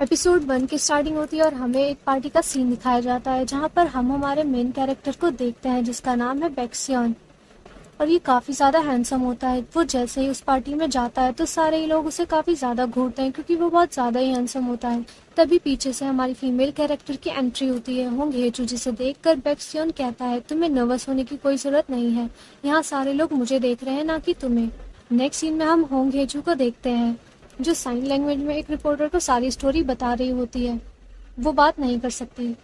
Episode 1 की starting होती है और हमें एक पार्टी का सीन दिखाया जाता है जहां पर हम हमारे मेन कैरेक्टर को देखते हैं जिसका नाम है बैक्सियन। और ये काफ़ी ज़्यादा हैंडसम होता है। वो जैसे ही उस पार्टी में जाता है तो सारे ही लोग उसे काफ़ी ज़्यादा घूरते हैं क्योंकि वो बहुत ज़्यादा ही हैंडसम होता है। तभी पीछे से हमारी फीमेल कैरेक्टर की एंट्री होती है होंग हेचू, जिसे देखकर बैक्सियन कहता है तुम्हें नर्वस होने की कोई ज़रूरत नहीं है, यहाँ सारे लोग मुझे देख रहे हैं ना कि तुम्हें। नेक्स्ट सीन में हम होंग हेचू को देखते हैं जो साइन लैंग्वेज में एक रिपोर्टर को सारी स्टोरी बता रही होती है। वो बात नहीं कर सकती।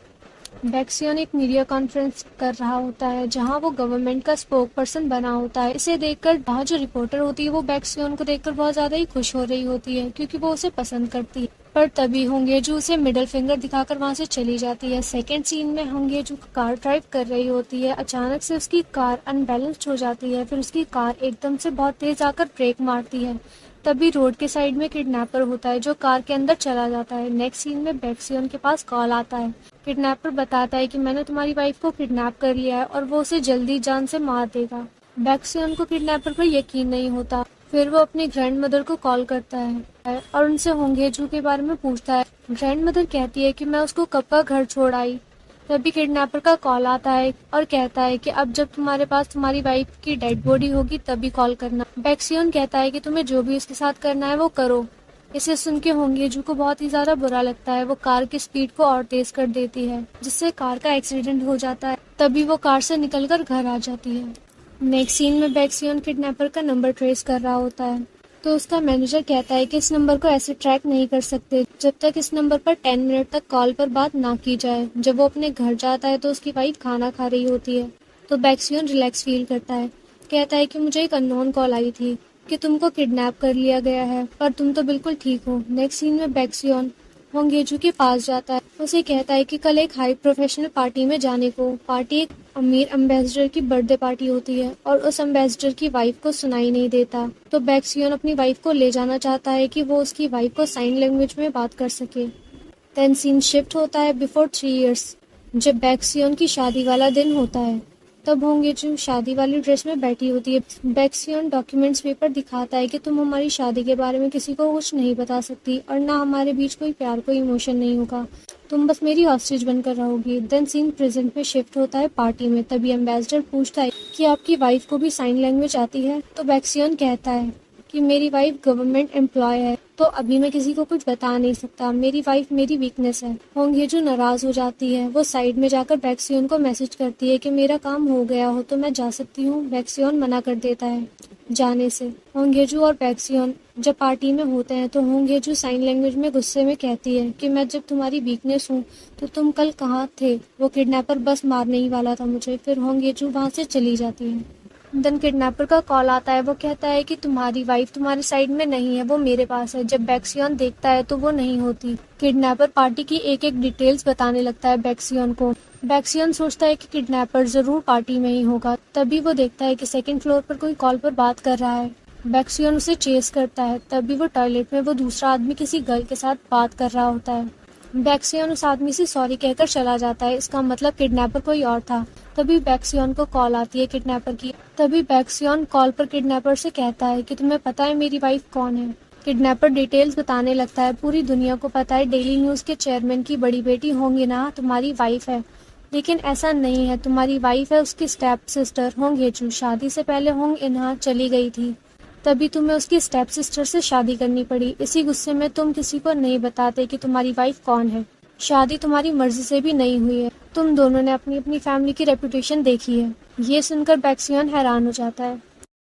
बैक्सियन एक मीडिया कॉन्फ्रेंस कर रहा होता है जहां वो गवर्नमेंट का स्पोक पर्सन बना होता है। इसे देखकर वहाँ जो रिपोर्टर होती है वो बैक्सियन को देखकर बहुत ज्यादा ही खुश हो रही होती है क्योंकि वो उसे पसंद करती है। पर तभी होंगेजू उसे मिडिल फिंगर दिखाकर वहां से चली जाती है। सेकेंड सीन में होंगेजू कार ड्राइव कर रही होती है। अचानक से उसकी कार अनबैलेंस्ड हो जाती है। फिर उसकी कार एकदम से बहुत तेज आकर ब्रेक मारती है। तभी रोड के साइड में किडनैपर होता है जो कार के अंदर चला जाता है। नेक्स्ट सीन में बैक्सियन के पास कॉल आता है। किडनैपर बताता है कि मैंने तुम्हारी वाइफ को किडनैप कर लिया है और वो उसे जल्दी जान से मार देगा। बैक्सियन को किडनैपर पर यकीन नहीं होता। फिर वो अपनी ग्रैंड मदर को कॉल करता है और उनसे होंगेजू के बारे में पूछता है। ग्रैंड मदर कहती है कि मैं उसको कब का घर छोड़ आई। तभी किडनैपर का कॉल आता है और कहता है कि अब जब तुम्हारे पास तुम्हारी वाइफ की डेड बॉडी होगी तभी कॉल करना। बैक्सियन कहता है कि तुम्हें जो भी उसके साथ करना है वो करो। इसे सुन के होंगेजू को बहुत ही ज्यादा बुरा लगता है। वो कार की स्पीड को और तेज कर देती है जिससे कार का एक्सीडेंट हो जाता है। तभी वो कार से निकलकर घर आ जाती है। नेक्स्ट सीन में बैक्सियन किडनैपर का नंबर ट्रेस कर रहा होता है तो उसका मैनेजर कहता है कि इस नंबर को ऐसे ट्रैक नहीं कर सकते जब तक इस नंबर पर 10 मिनट तक कॉल पर बात ना की जाए। जब वो अपने घर जाता है तो उसकी वाइफ खाना खा रही होती है तो बैक्सियन रिलैक्स फील करता है। कहता है कि मुझे एक अननोन कॉल आई थी कि तुमको किडनैप कर लिया गया है पर तुम तो बिल्कुल ठीक हो। नेक्स्ट सीन में बैक्सियन होंगेजू के पास जाता है। उसे कहता है कि कल एक हाई प्रोफेशनल पार्टी में जाने को। पार्टी एक अमीर एम्बेसडर की बर्थडे पार्टी होती है और उस एम्बेसडर की वाइफ को सुनाई नहीं देता तो बैक्सियन अपनी वाइफ को ले जाना चाहता है कि वो उसकी वाइफ को साइन लैंग्वेज में बात कर सके। देन सीन शिफ्ट होता है बिफोर 3 इयर्स जब बैक्सियन की शादी वाला दिन होता है। तब होंगेजू शादी वाली ड्रेस में बैठी होती है। बैक्सियन डॉक्यूमेंट्स पेपर दिखाता है कि तुम हमारी शादी के बारे में किसी को कुछ नहीं बता सकती और ना हमारे बीच कोई प्यार कोई इमोशन नहीं होगा। तुम बस मेरी हॉस्टेज बनकर रहोगी। देन सीन प्रेजेंट में शिफ्ट होता है पार्टी में। तभी एम्बेसडर पूछता है कि आपकी वाइफ को भी साइन लैंग्वेज आती है तो बैक्सियन कहता है कि मेरी वाइफ गवर्नमेंट एम्प्लॉय है तो अभी मैं किसी को कुछ बता नहीं सकता। मेरी वाइफ मेरी वीकनेस है। होंगेजू नाराज हो जाती है। वो साइड में जाकर बैक्सियन को मैसेज करती है कि मेरा काम हो गया हो तो मैं जा सकती हूँ। बैक्सियन मना कर देता है जाने से। होंगेजू और बैक्सियन जब पार्टी में होते हैं तो होंगेजू साइन लैंग्वेज में गुस्से में कहती है कि मैं जब तुम्हारी वीकनेस हूँ तो तुम कल कहाँ थे। वो किडनैपर बस मारने ही वाला था मुझे। फिर होंगेजू वहाँ से चली जाती है। देन किडनैपर का कॉल आता है। वो कहता है कि तुम्हारी वाइफ तुम्हारी साइड में नहीं है, वो मेरे पास है। जब बैक्सियन देखता है तो वो नहीं होती। किडनैपर पार्टी की एक एक डिटेल्स बताने लगता है बैक्सियन को। बैक्सियन सोचता है कि किडनैपर जरूर पार्टी में ही होगा। तभी वो देखता है कि सेकंड फ्लोर पर कोई कॉल पर बात कर रहा है। बैक्सियन उसे चेस करता है। तभी वो टॉयलेट में वो दूसरा आदमी किसी गर्ल के साथ बात कर रहा होता है। बैक्सियन उस आदमी से सॉरी कहकर चला जाता है। इसका मतलब किडनैपर कोई और था। तभी बैक्सियन को कॉल आती है किडनैपर की। तभी बैक्सियन कॉल पर किडनैपर से कहता है कि तुम्हें पता है मेरी वाइफ कौन है। किडनैपर डिटेल्स बताने लगता है। पूरी दुनिया को पता है डेली न्यूज के चेयरमैन की बड़ी बेटी होंग इना तुम्हारी वाइफ है, लेकिन ऐसा नहीं है। तुम्हारी वाइफ है उसकी स्टेप सिस्टर होंग हेचू। शादी से पहले होंग इना चली गई थी तभी तुम्हें उसकी स्टेप सिस्टर से शादी करनी पड़ी। इसी गुस्से में तुम किसी को नहीं बताते कि तुम्हारी वाइफ कौन है। शादी तुम्हारी मर्जी से भी नहीं हुई है। तुम दोनों ने अपनी अपनी फैमिली की रेपुटेशन देखी है। ये सुनकर बैक्सियन हैरान हो जाता है।